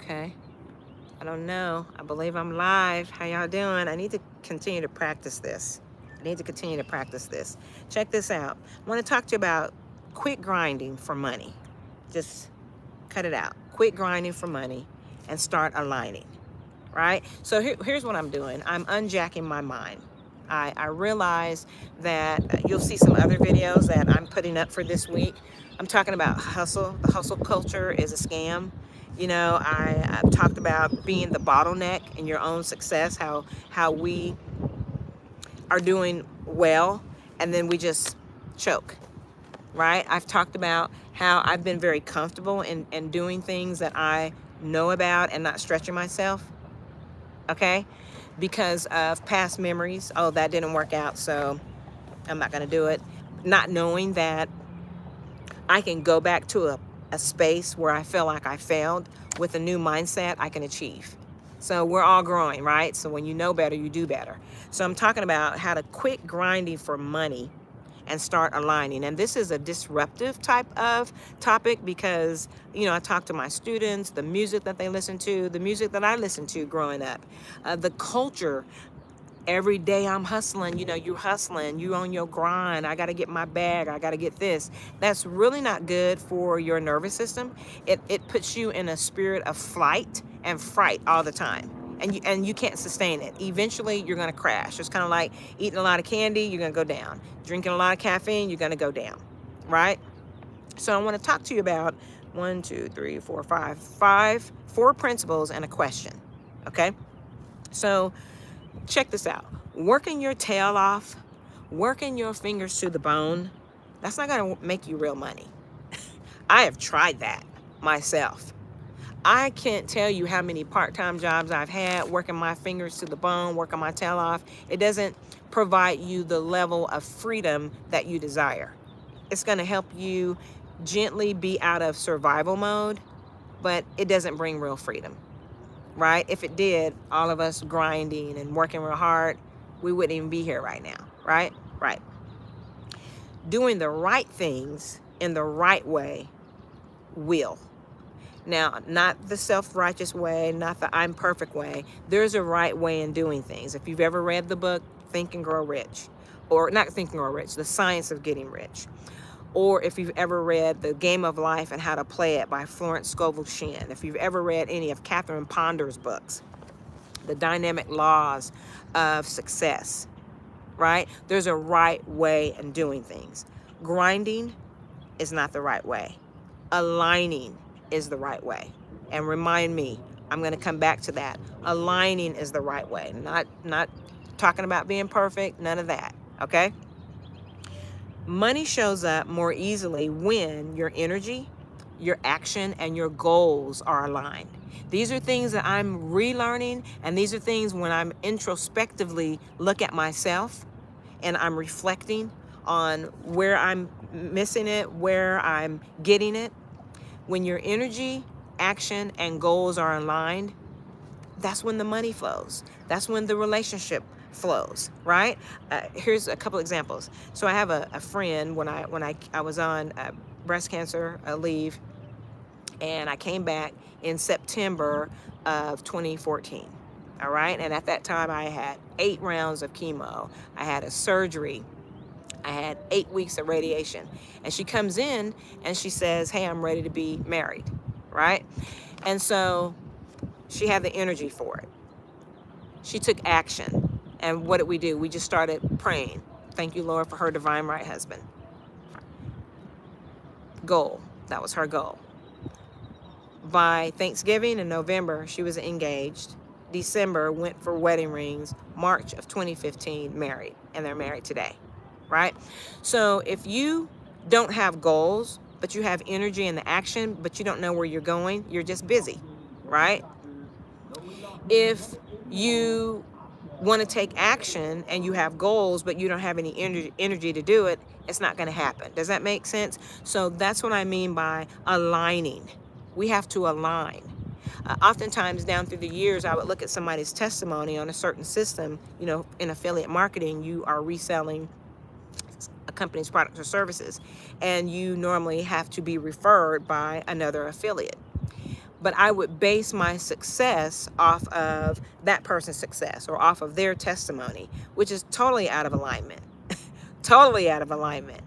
Okay. I don't know. I believe I'm live. How y'all doing? I need to continue to practice this. I need to continue to practice this. Check this out. I want to talk to you about quit grinding for money. Just cut it out. Quit grinding for money and start aligning, right? So here's what I'm doing. I'm unjacking my mind. I realize that you'll see some other videos that I'm putting up for this week. I'm talking about hustle. The hustle culture is a scam. I've talked about being the bottleneck in your own success, how we are doing well and then we just choke, right? I've talked about how I've been very comfortable in doing things that I know about and not stretching myself, okay? Because of past memories. Oh, that didn't work out, so I'm not going to do it. Not knowing that I can go back to a space where I feel like I failed with a new mindset I can achieve. So we're all growing, right? So when you know better, you do better. So I'm talking about how to quit grinding for money and start aligning. And this is a disruptive type of topic because, I talk to my students, the music that they listen to, the music that I listened to growing up, the culture. Every day I'm hustling, you're hustling, you on your grind. I got to get my bag. I got to get this. That's really not good for your nervous system. It puts you in a spirit of flight and fright all the time. And you can't sustain it. Eventually, you're going to crash. It's kind of like eating a lot of candy, you're going to go down. Drinking a lot of caffeine, you're going to go down, right? So I want to talk to you about 4 principles and a question, okay? So check this out. Working your tail off, working your fingers to the bone, that's not going to make you real money. I have tried that myself. I can't tell you how many part-time jobs I've had working my fingers to the bone, working my tail off. It doesn't provide you the level of freedom that you desire. It's going to help you gently be out of survival mode, but it doesn't bring real freedom, right? If it did, all of us grinding and working real hard, we wouldn't even be here right now, right? Right. Doing the right things in the right way will. Now, not the self-righteous way, not the I'm perfect way. There's a right way in doing things. If you've ever read the book, Think and Grow Rich, or not Think and Grow Rich, The Science of Getting Rich, or if you've ever read The Game of Life and How to Play It by Florence Scovel Shinn, if you've ever read any of Catherine Ponder's books, The Dynamic Laws of Success, right? There's a right way in doing things. Grinding is not the right way. Aligning is the right way. And remind me, I'm going to come back to that. Aligning is the right way. Not talking about being perfect, none of that, okay? Money shows up more easily when your energy, your action, and your goals are aligned. These are things that I'm relearning, and these are things when I'm introspectively look at myself and I'm reflecting on where I'm missing it, where I'm getting it. When your energy, action, and goals are aligned, that's when the money flows. That's when the relationship flows, right? Here's a couple examples. So I have a friend when I was on breast cancer leave, and I came back in September of 2014. All right, and at that time I had 8 rounds of chemo. I had a surgery. I had 8 weeks of radiation. And she comes in and she says, hey, I'm ready to be married, right? And so she had the energy for it. She took action. And what did we do? We just started praying. Thank you, Lord, for her divine right husband. Goal. That was her goal. By Thanksgiving in November, she was engaged. December, went for wedding rings. March of 2015, married. And they're married today, right? So if you don't have goals, but you have energy and the action, but you don't know where you're going, you're just busy, right? If you want to take action and you have goals, but you don't have any energy to do it, it's not going to happen. Does that make sense? So that's what I mean by aligning. We have to align. Oftentimes down through the years, I would look at somebody's testimony on a certain system. In affiliate marketing, you are reselling a company's products or services, and you normally have to be referred by another affiliate. but I would base my success off of that person's success or off of their testimony, which is totally out of alignment. Totally out of alignment.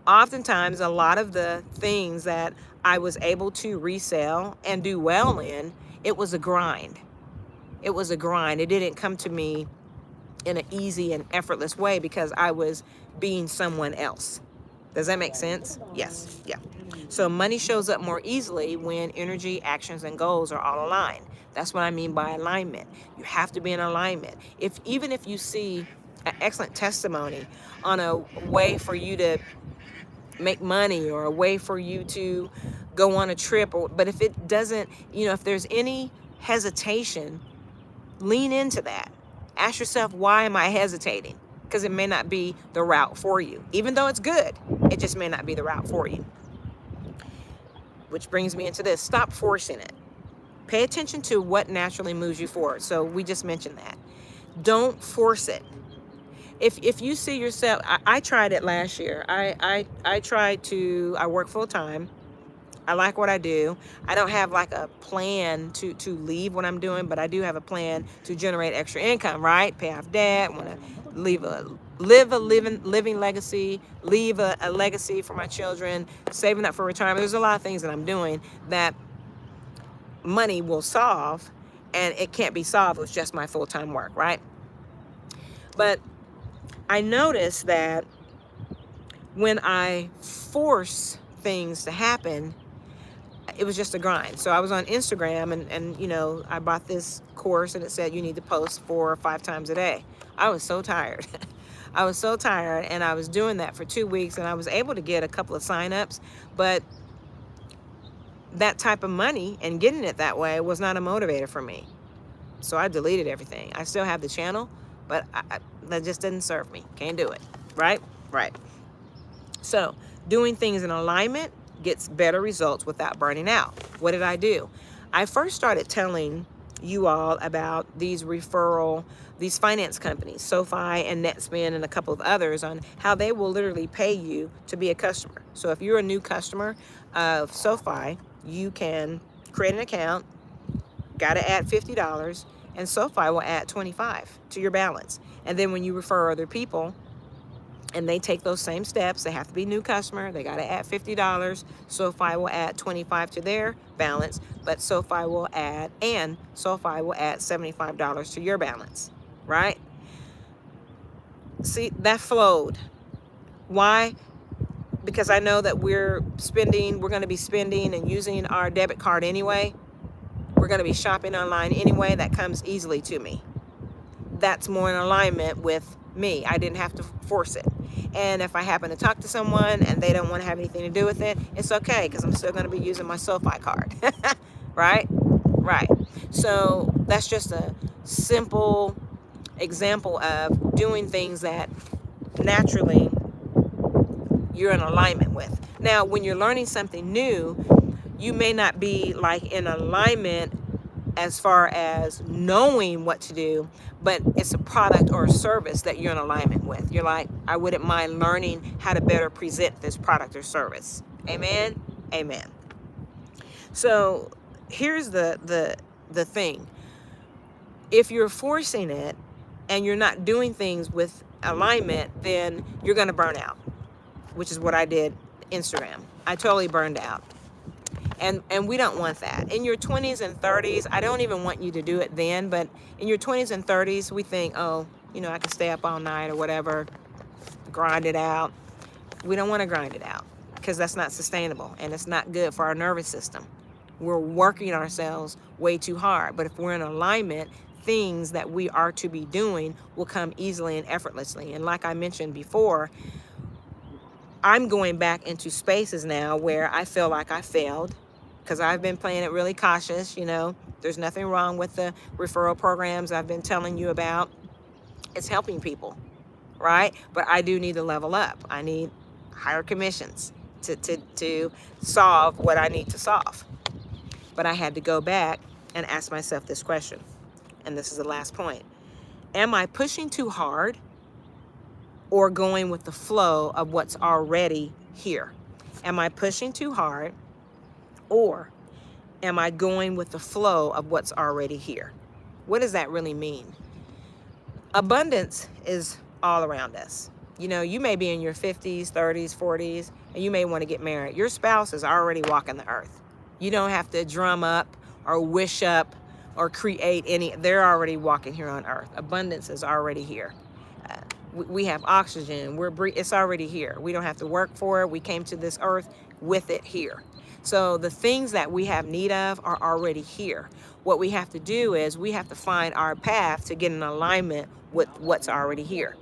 Oftentimes, a lot of the things that I was able to resell and do well in, it was a grind. It was a grind. It didn't come to me in an easy and effortless way because I was being someone else. Does that make sense? Yes. Yeah. So money shows up more easily when energy, actions, and goals are all aligned. That's what I mean by alignment. You have to be in alignment. Even if you see an excellent testimony on a way for you to make money or a way for you to go on a trip, but if it doesn't, if there's any hesitation, lean into that. Ask yourself, why am I hesitating? Because it may not be the route for you. Even though it's good, it just may not be the route for you. Which brings me into this. Stop forcing it. Pay attention to what naturally moves you forward. So we just mentioned that. Don't force it. If you see yourself, I tried it last year. I work full time. I like what I do. I don't have like a plan to leave what I'm doing, but I do have a plan to generate extra income, right? Pay off debt, want to live a living legacy, leave a legacy for my children, saving up for retirement. There's a lot of things that I'm doing that money will solve, and it can't be solved with just my full-time work, right? But I noticed that when I force things to happen, it was just a grind. So I was on Instagram and I bought this course and it said you need to post 4 or 5 times a day. I was so tired. I was so tired, and I was doing that for 2 weeks, and I was able to get a couple of signups, but that type of money and getting it that way was not a motivator for me. So I deleted everything. I still have the channel, but that just didn't serve me. Can't do it. Right? Right. So doing things in alignment gets better results without burning out. What did I do? I first started telling you all about these finance companies, Sofi and Netspend and a couple of others, on how they will literally pay you to be a customer. So if you're a new customer of Sofi, you can create an account, got to add $50, and Sofi will add $25 to your balance. And then when you refer other people, and they take those same steps, they have to be new customer, they got to add $50, Sofi will add $25 to their balance, but Sofi will add $75 to your balance, right? See, that flowed. Why? Because I know that we're going to be spending and using our debit card anyway. We're going to be shopping online anyway. That comes easily to me. That's more in alignment with me. I didn't have to force it. And if I happen to talk to someone and they don't want to have anything to do with it, it's okay, because I'm still going to be using my Sofi card. Right? Right. So that's just a simple example of doing things that naturally you're in alignment with. Now, when you're learning something new, you may not be like in alignment as far as knowing what to do, but it's a product or a service that you're in alignment with. You're like, I wouldn't mind learning how to better present this product or service. Amen? Amen. So here's the thing. If you're forcing it and you're not doing things with alignment, then you're going to burn out, which is what I did Instagram. I totally burned out. And we don't want that. In your 20s and 30s, I don't even want you to do it then, but in your 20s and 30s, we think, oh, I can stay up all night or whatever, grind it out. We don't want to grind it out, because that's not sustainable and it's not good for our nervous system. We're working ourselves way too hard. But if we're in alignment, things that we are to be doing will come easily and effortlessly. And like I mentioned before, I'm going back into spaces now where I feel like I failed, because I've been playing it really cautious. There's nothing wrong with the referral programs I've been telling you about. It's helping people, right? But I do need to level up. I need higher commissions to solve what I need to solve. But I had to go back and ask myself this question, and this is the last point. Am I pushing too hard or going with the flow of what's already here? Am I pushing too hard, or am I going with the flow of what's already here? What does that really mean? Abundance is all around us. You know, you may be in your 50s, 30s, 40s, and you may want to get married. Your spouse is already walking the earth. You don't have to drum up or wish up or create any. They're already walking here on earth. Abundance is already here. We have oxygen. It's already here. We don't have to work for it. We came to this earth with it here. So the things that we have need of are already here. What we have to do is we have to find our path to get in alignment with what's already here.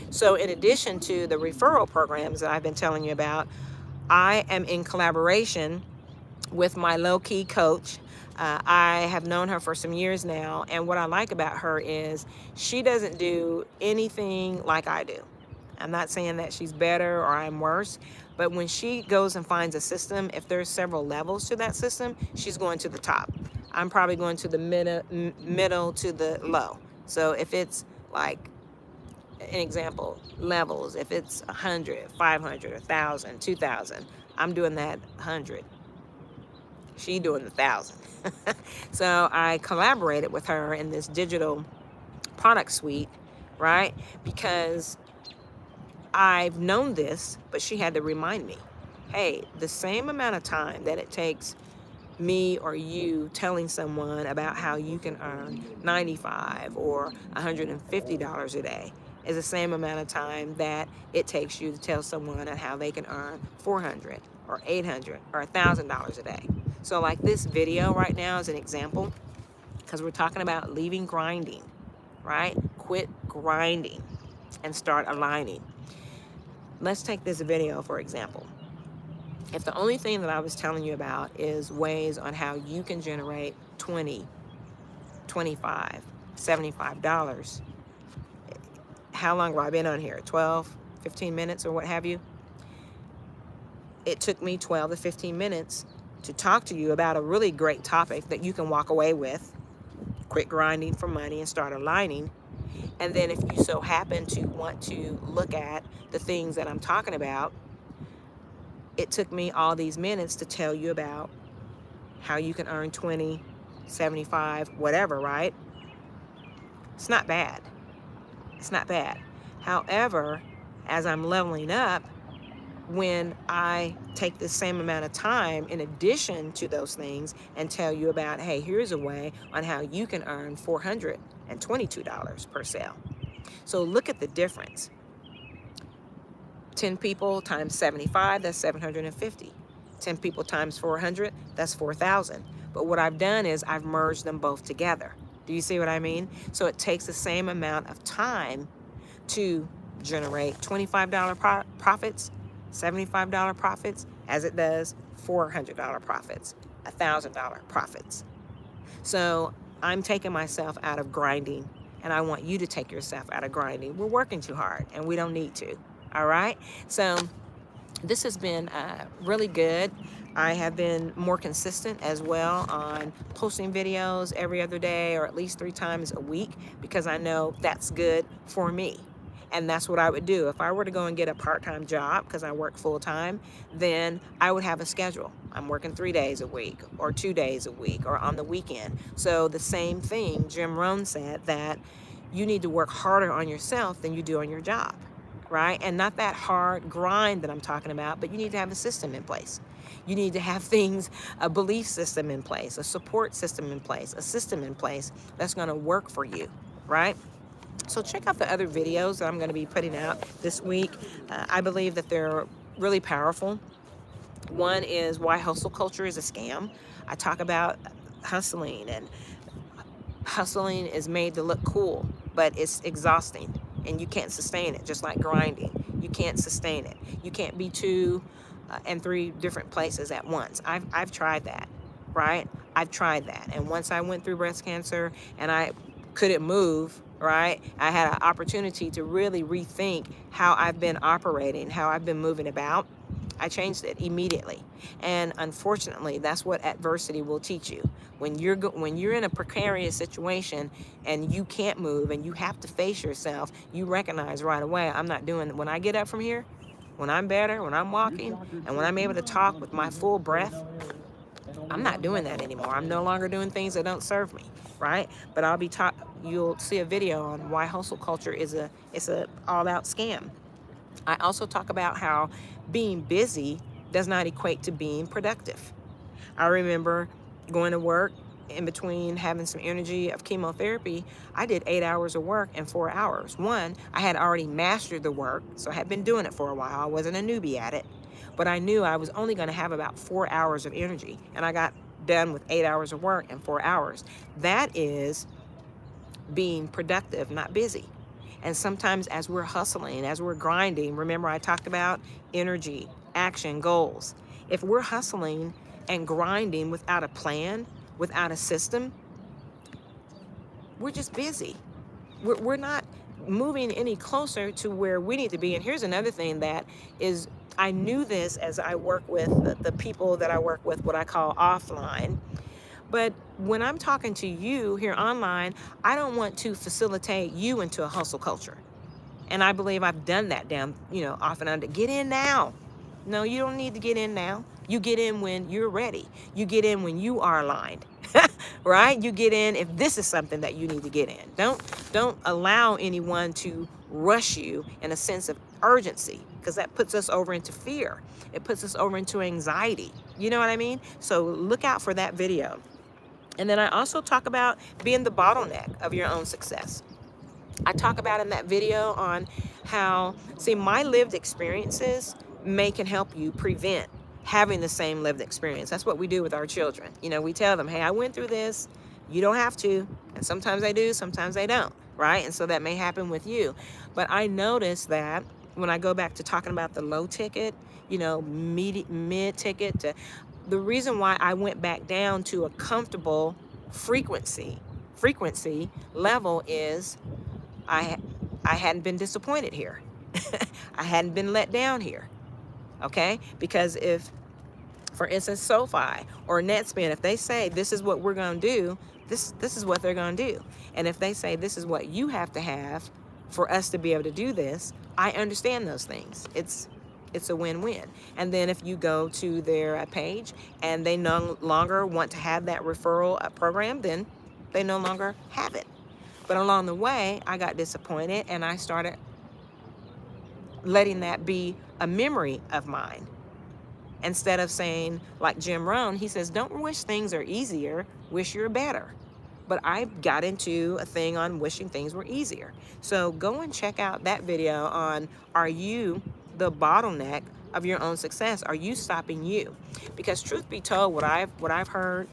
So in addition to the referral programs that I've been telling you about, I am in collaboration with my low-key coach. I have known her for some years now, and what I like about her is she doesn't do anything like I do. I'm not saying that she's better or I'm worse, but when she goes and finds a system, if there's several levels to that system, she's going to the top. I'm probably going to the middle to the low. So if it's like an example, levels, if it's 100, 500, 1,000, 2,000, I'm doing that 100. She doing the 1,000. So I collaborated with her in this digital product suite, right? Because I've known this, but she had to remind me, hey, the same amount of time that it takes me or you telling someone about how you can earn $95 or $150 a day is the same amount of time that it takes you to tell someone on how they can earn $400 or $800 or $1,000 a day. So like this video right now is an example, because we're talking about leaving grinding, right? Quit grinding and start aligning. Let's take this video for example. If the only thing that I was telling you about is ways on how you can generate $20, $25, $75, how long have I been on here? 12, 15 minutes or what have you? It took me 12 to 15 minutes to talk to you about a really great topic that you can walk away with. Quit grinding for money and start aligning. And then if you so happen to want to look at the things that I'm talking about, it took me all these minutes to tell you about how you can earn 20, 75, whatever, right? It's not bad. It's not bad. However, as I'm leveling up, when I take the same amount of time in addition to those things and tell you about, hey, here's a way on how you can earn $422 per sale. So look at the difference. 10 people times 75, that's 750. 10 people times 400, that's 4,000. But what I've done is I've merged them both together. Do you see what I mean? So it takes the same amount of time to generate $25 profits, $75 profits, as it does $400 profits, $1,000 profits. So I'm taking myself out of grinding, and I want you to take yourself out of grinding. We're working too hard, and we don't need to. All right? So this has been really good. I have been more consistent as well on posting videos every other day or at least 3 times a week, because I know that's good for me. And that's what I would do. If I were to go and get a part-time job, because I work full-time, then I would have a schedule. I'm working 3 days a week or 2 days a week or on the weekend. So the same thing, Jim Rohn said that you need to work harder on yourself than you do on your job, right? And not that hard grind that I'm talking about, but you need to have a system in place. You need to have things, a belief system in place, a support system in place, a system in place that's going to work for you, right? So check out the other videos that I'm going to be putting out this week. I believe that they're really powerful. One is why hustle culture is a scam. I talk about hustling, and hustling is made to look cool, but it's exhausting, and you can't sustain it, just like grinding. You can't sustain it. You can't be 2 and 3 different places at once. I've tried that, right? I've tried that. And once I went through breast cancer and I couldn't move, right? I had an opportunity to really rethink how I've been operating, how I've been moving about. I changed it immediately. And unfortunately, that's what adversity will teach you. When you're in a precarious situation and you can't move and you have to face yourself, you recognize right away, I'm not doing it. When I get up from here, when I'm better, when I'm walking, and when I'm able to talk with my full breath, I'm not doing that anymore. I'm no longer doing things that don't serve me, right? But I'll be taught. You'll see a video on why hustle culture is a all-out scam. I also talk about how being busy does not equate to being productive. I remember going to work in between having some energy of chemotherapy. I did 8 hours of work in 4 hours. One, I had already mastered the work, so I had been doing it for a while. I wasn't a newbie at it, but I knew I was only going to have about 4 hours of energy, and I got done with 8 hours of work in 4 hours. That is being productive, not busy. And sometimes as we're hustling, as we're grinding, remember I talked about energy, action, goals. If we're hustling and grinding without a plan, without a system, we're just busy. We're not moving any closer to where we need to be. And here's another thing that is, I knew this as I work with the people that I work with, what I call offline. But when I'm talking to you here online, I don't want to facilitate you into a hustle culture. And I believe I've done that down, off and under. Get in now. No, you don't need to get in now. You get in when you're ready. You get in when you are aligned, right? You get in if this is something that you need to get in. Don't allow anyone to rush you in a sense of urgency, because that puts us over into fear. It puts us over into anxiety. You know what I mean? So look out for that video. And then I also talk about being the bottleneck of your own success. I talk about in that video on how, see, my lived experiences can help you prevent having the same lived experience. That's what we do with our children. We tell them, hey, I went through this. You don't have to. And sometimes they do, sometimes they don't, right? And so that may happen with you. But I noticed that when I go back to talking about the low ticket, mid ticket, the reason why I went back down to a comfortable frequency level is I hadn't been disappointed here. I hadn't been let down here. Okay? Because if, for instance, Sofi or Netspend, if they say this is what we're going to do, this is what they're going to do. And if they say this is what you have to have for us to be able to do this, I understand those things. It's a win-win. And then if you go to their page and they no longer want to have that referral program, then they no longer have it. But along the way, I got disappointed and I started letting that be a memory of mine. Instead of saying, like Jim Rohn, he says, don't wish things are easier, wish you're better. But I got into a thing on wishing things were easier. So go and check out that video on, are you the bottleneck of your own success? Are you stopping you? Because truth be told, what I've heard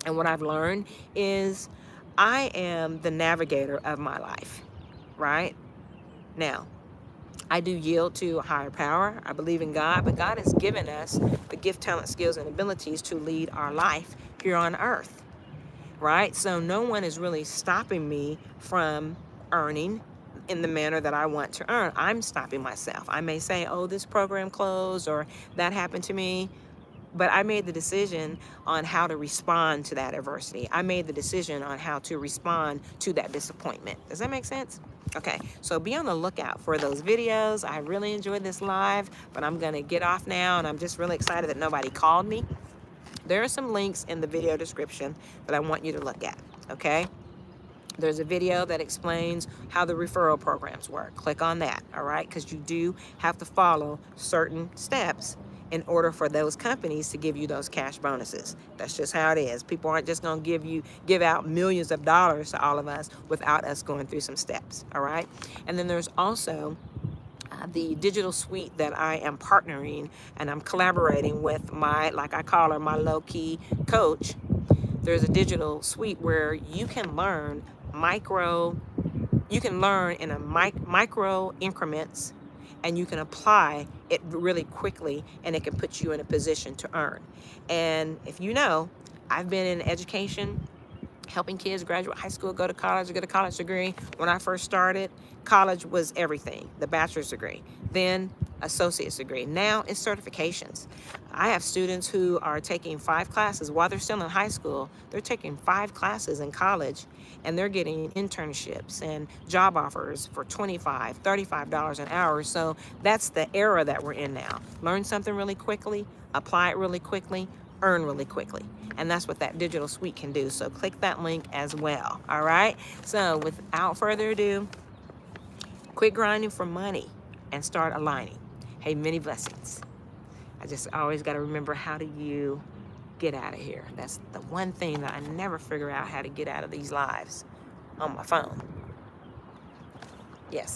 and what I've learned is I am the navigator of my life, right? Now, I do yield to a higher power. I believe in God, but God has given us the gift, talent, skills, and abilities to lead our life here on earth, right? So no one is really stopping me from earning in the manner that I want to earn. I'm stopping myself. I may say, oh, this program closed or that happened to me. But I made the decision on how to respond to that adversity. I made the decision on how to respond to that disappointment. Does that make sense? Okay, so be on the lookout for those videos. I really enjoyed this live, but I'm gonna get off now, and I'm just really excited that nobody called me. There are some links in the video description that I want you to look at, okay? There's a video that explains how the referral programs work. Click on that, all right? Because you do have to follow certain steps in order for those companies to give you those cash bonuses. That's just how it is. People aren't just gonna give out millions of dollars to all of us without us going through some steps, all right? And then there's also the digital suite that I am partnering and I'm collaborating with my, like I call her, my low-key coach. There's a digital suite where you can learn in a micro increments, and you can apply it really quickly, and it can put you in a position to earn. And if you know, I've been in education, helping kids graduate high school, go to college, get a college degree. When I first started, college was everything, the bachelor's degree, then associate's degree. Now it's certifications. I have students who are taking 5 classes while they're still in high school. They're taking 5 classes in college, and they're getting internships and job offers for $25, $35 an hour. So that's the era that we're in now. Learn something really quickly, apply it really quickly, earn really quickly. And that's what that digital suite can do. So click that link as well. All right. So without further ado, quit grinding for money and start aligning. Hey, many blessings. I just always got to remember, how do you get out of here? That's the one thing that I never figure out, how to get out of these lives on my phone. Yes.